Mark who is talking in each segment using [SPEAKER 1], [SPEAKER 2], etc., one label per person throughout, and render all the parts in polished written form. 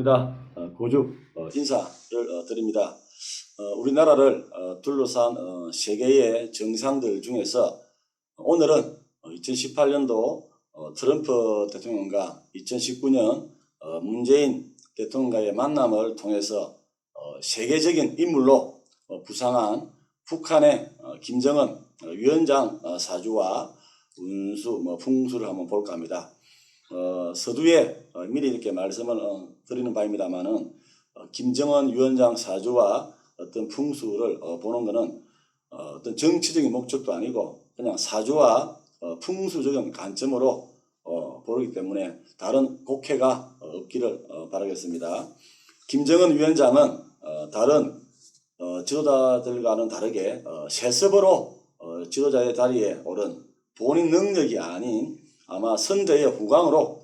[SPEAKER 1] 반갑습니다. 고죽 인사를 드립니다. 우리나라를 둘러싼 세계의 정상들 중에서 오늘은 2018년도 트럼프 대통령과 2019년 문재인 대통령과의 만남을 통해서 세계적인 인물로 부상한 북한의 김정은 위원장 사주와 운수, 풍수를 한번 볼까 합니다. 서두에 미리 이렇게 말씀을 드리는 바입니다만은 김정은 위원장 사주와 어떤 풍수를 보는 것은 어떤 정치적인 목적도 아니고 그냥 사주와 풍수적인 관점으로 보기 때문에 다른 곡해가 없기를 바라겠습니다. 김정은 위원장은 다른 지도자들과는 다르게 세습으로 지도자의 자리에 오른 본인 능력이 아닌 아마 선대의 후광으로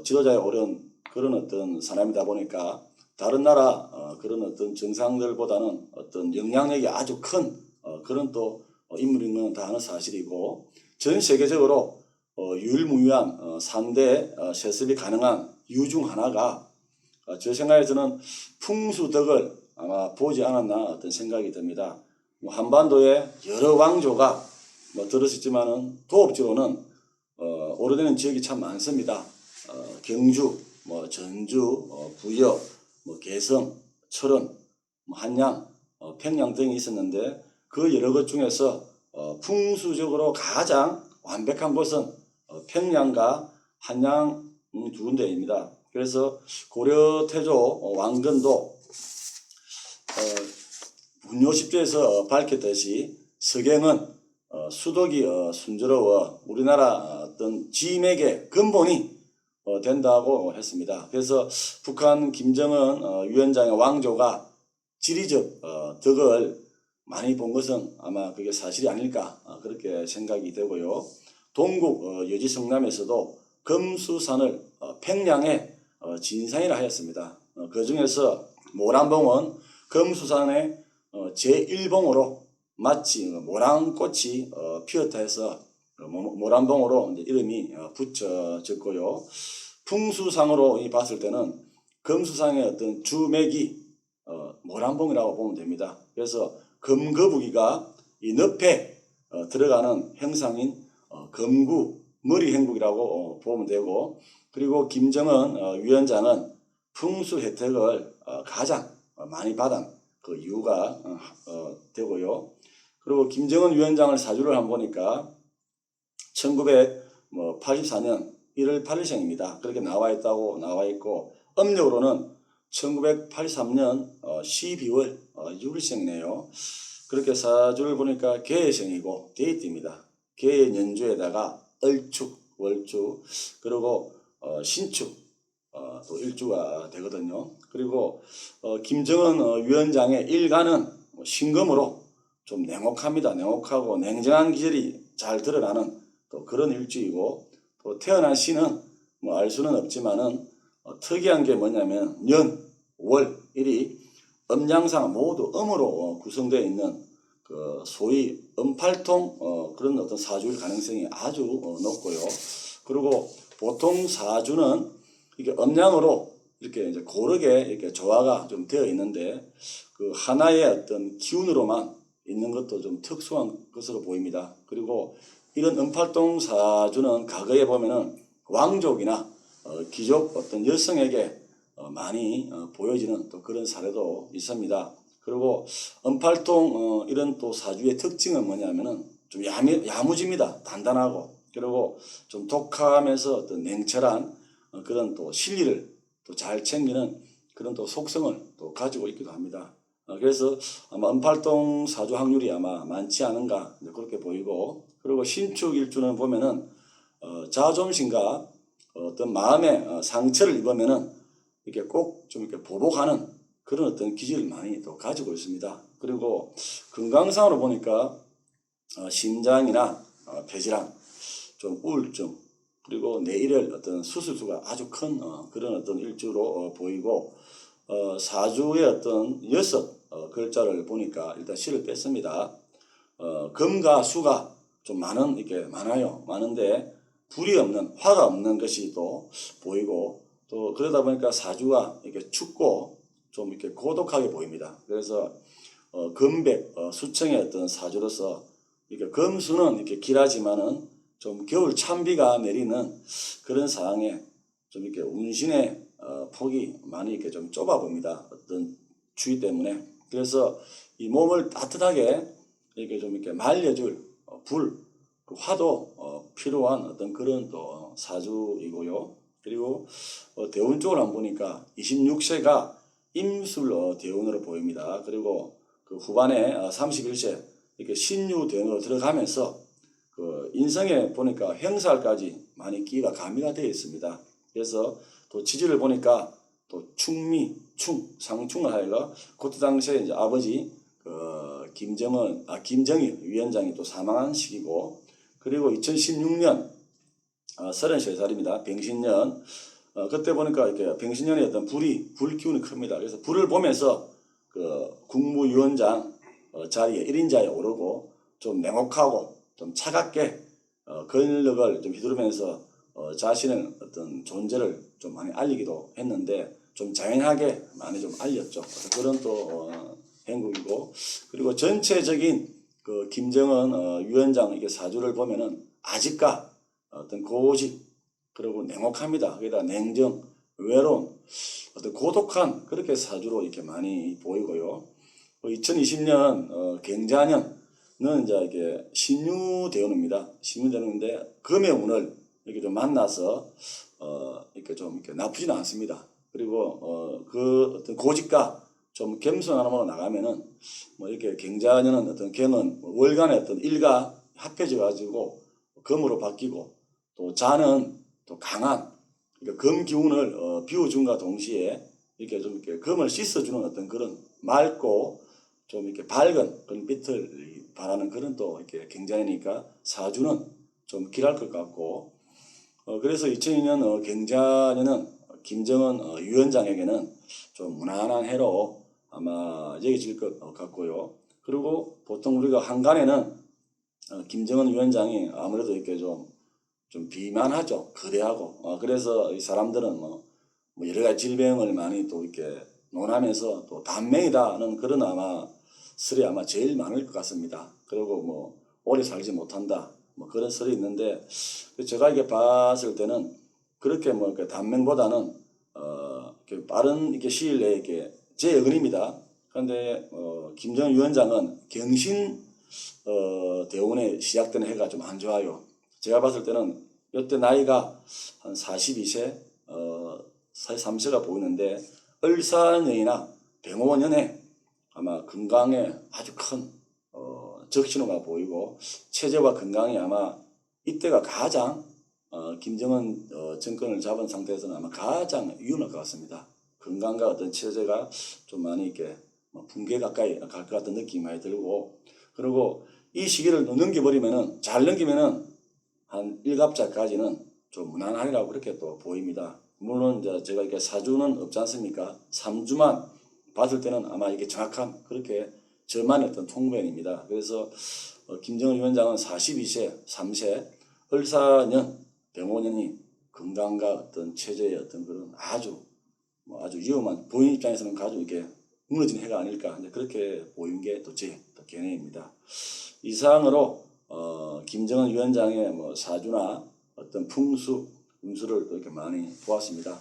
[SPEAKER 1] 지도자에 오른 그런 어떤 사람이다 보니까 다른 나라 그런 어떤 정상들보다는 어떤 영향력이 아주 큰 그런 또 인물인 건 다 아는 사실이고, 전 세계적으로 유일무이한 3대 세습이 가능한 이유 중 하나가 제 생각에서는 풍수덕을 아마 보지 않았나 어떤 생각이 듭니다. 한반도에 여러 왕조가 들으셨지만은 도읍지로는 오래되는 지역이 참 많습니다. 경주, 전주, 부여, 개성, 철원, 한양, 평양 등이 있었는데 그 여러 것 중에서 풍수적으로 가장 완벽한 곳은 평양과 한양 두 군데입니다. 그래서 고려 태조 왕건도 분요십조에서 밝혔듯이 서경은 수독이 순조로워 우리나라 어떤 지맥의 근본이 된다고 했습니다. 그래서 북한 김정은 위원장의 왕조가 지리적 덕을 많이 본 것은 아마 그게 사실이 아닐까 그렇게 생각이 되고요. 동국 여지성남에서도 금수산을 평양의 진산이라 하였습니다. 그 중에서 모란봉은 금수산의 제1봉으로 마치 모란꽃이 피었다 해서 모란봉으로 이름이 붙여졌고요. 풍수상으로 봤을 때는 금수상의 어떤 주맥이 모란봉이라고 보면 됩니다. 그래서 금거북이가 이 늪에 들어가는 형상인 금구, 머리행국이라고 보면 되고, 그리고 김정은 위원장은 풍수 혜택을 가장 많이 받은 그 이유가 되고요. 그리고 김정은 위원장을 사주를 한번 보니까 1984년 1월 8일생입니다. 그렇게 나와 있고, 음력으로는 1983년 12월 6일생이네요. 그렇게 사주를 보니까 개해생이고 데이트입니다. 개의 연주에다가 을축, 월축, 그리고 신축 또 일주가 되거든요. 그리고 김정은 위원장의 일가는 신금으로 좀 냉혹합니다. 냉혹하고 냉정한 기질이 잘 드러나는 또 그런 일주이고, 또 태어난 시는 알 수는 없지만은 특이한 게 뭐냐면 년, 월, 일이 음양상 모두 음으로 구성되어 있는 그 소위 음팔통 그런 어떤 사주일 가능성이 아주 높고요. 그리고 보통 사주는 이게 음양으로 이렇게 이제 고르게 이렇게 조화가 좀 되어 있는데 그 하나의 어떤 기운으로만 있는 것도 좀 특수한 것으로 보입니다. 그리고 이런 음팔동 사주는 과거에 보면은 왕족이나 귀족 어떤 여성에게 많이 보여지는 또 그런 사례도 있습니다. 그리고 음팔동 이런 또 사주의 특징은 뭐냐면은 좀 야무집니다. 단단하고, 그리고 좀 독하면서 어떤 냉철한 그런 또 실리를 또 잘 챙기는 그런 또 속성을 또 가지고 있기도 합니다. 그래서 아마 음팔동 사주 확률이 아마 많지 않은가 그렇게 보이고, 그리고 신축 일주는 보면은 자존심과 어떤 마음의 상처를 입으면은 이렇게 꼭 좀 이렇게 보복하는 그런 어떤 기질을 많이 또 가지고 있습니다. 그리고 건강상으로 보니까 심장이나 폐질환, 좀 우울증, 그리고 내일을 어떤 수술수가 아주 큰 그런 어떤 일주로 보이고, 사주의 어떤 6글자를 보니까 일단 시를 뺐습니다. 금과 수가 좀 많아요. 많은데 불이 없는, 화가 없는 것이 또 보이고, 또 그러다 보니까 사주가 이렇게 춥고 좀 이렇게 고독하게 보입니다. 그래서 금백, 수청의 어떤 사주로서 이렇게 금수는 이렇게 길하지만은 좀 겨울 찬비가 내리는 그런 상황에 좀 이렇게 운신의 폭이 많이 이렇게 좀 좁아 봅니다. 어떤 추위 때문에. 그래서 이 몸을 따뜻하게 이렇게 좀 이렇게 말려줄 불, 그 화도 필요한 어떤 그런 또 사주이고요. 그리고 대운 쪽을 한번 보니까 26세가 임술 대운으로 보입니다. 그리고 그 후반에 31세 이렇게 신유 대운으로 들어가면서 그 인성에 보니까 행살까지 많이 기가 가미가 되어 있습니다. 그래서 또 지지를 보니까 또 충미, 상충을 하여가 그때 당시에 이제 아버지 김정일 위원장이 또 사망한 시기고, 그리고 2016년 33살입니다. 병신년. 그때 보니까 이렇게 병신년의 어떤 불 기운이 큽니다. 그래서 불을 보면서 그 국무위원장 자리에 1인자에 오르고 좀 냉혹하고 좀 차갑게 권력을 좀 휘두르면서 자신의 어떤 존재를 좀 많이 알리기도 했는데 좀 자연하게 많이 좀 알렸죠. 그런 또 행국이고, 그리고 전체적인 그 김정은 위원장 이게 사주를 보면은 아직까 어떤 고집, 그리고 냉혹합니다. 거기다 냉정, 외로운, 어떤 고독한 그렇게 사주로 이렇게 많이 보이고요. 2020년 경자년은 이제 이게 신유대운입니다. 신유대운인데 금의 운을 이렇게 좀 만나서 이렇게 좀 이렇게 나쁘지는 않습니다. 그리고 그 어떤 고집과 좀 겸손한 마음으로 나가면은 뭐 이렇게 경자년은 어떤 경은 월간의 어떤 일가 합해져 가지고 금으로 바뀌고, 또 자는 또 강한 그러니까 금 기운을 비워준과 동시에 이렇게 좀 이렇게 금을 씻어주는 어떤 그런 맑고 좀 이렇게 밝은 그런 빛을 발하는 그런 또 이렇게 경자니까 사주는 좀 길할 것 같고, 그래서 2002년 경자년은 김정은 위원장에게는 좀 무난한 해로 아마 여겨질 것 같고요. 그리고 보통 우리가 한간에는 김정은 위원장이 아무래도 이렇게 좀 비만하죠. 거대하고. 그래서 이 사람들은 뭐 여러 가지 질병을 많이 또 이렇게 논하면서 또 단명이다는 그런 아마 설이 아마 제일 많을 것 같습니다. 그리고 뭐 오래 살지 못한다, 뭐 그런 설이 있는데, 제가 이렇게 봤을 때는 그렇게 뭐 단명보다는 이렇게 빠른 이렇게 시일 내에 이렇게 제 의견입니다. 그런데 김정은 위원장은 경신 대운에 시작되는 해가 좀 안 좋아요. 제가 봤을 때는 이때 나이가 한 42세, 43세가 보이는데 을사년이나 병호년에 아마 건강에 아주 큰 적신호가 보이고, 체제와 건강이 아마 이때가 가장 김정은 정권을 잡은 상태에서는 아마 가장 위험할 것 같습니다. 건강과 어떤 체제가 좀 많이 이렇게 붕괴 가까이 갈 것 같은 느낌이 많이 들고, 그리고 이 시기를 넘겨버리면은, 잘 넘기면은 한 일갑자까지는 좀 무난하리라고 그렇게 또 보입니다. 물론 이제 제가 이렇게 사주는 없지 않습니까? 3주만 봤을 때는 아마 이게 정확한 그렇게 저만의 어떤 통변입니다. 그래서 김정은 위원장은 42세, 3세, 을사년, 병호년이 건강과 어떤 체제의 어떤 그런 아주 위험한, 본인 입장에서는 아주 이렇게 무너진 해가 아닐까, 이제 그렇게 보이는 게 또 제 견해입니다. 이상으로 김정은 위원장의 뭐 사주나 어떤 풍수, 운수를 또 이렇게 많이 보았습니다.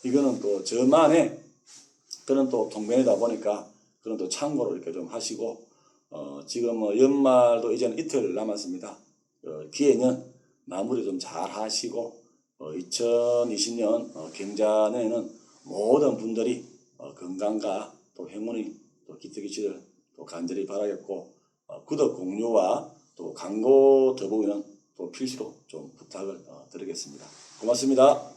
[SPEAKER 1] 이거는 또 저만의 그런 또 통변이다 보니까 그런 또 참고로 이렇게 좀 하시고, 지금 연말도 이제는 이틀 남았습니다. 기해년 마무리 좀 잘 하시고, 2020년 경자년에는 모든 분들이 건강과 또 행운이 또 깃들기시를 또 간절히 바라겠고, 구독, 공유와 또 광고 더보기는 또 필수로 좀 부탁을 드리겠습니다. 고맙습니다.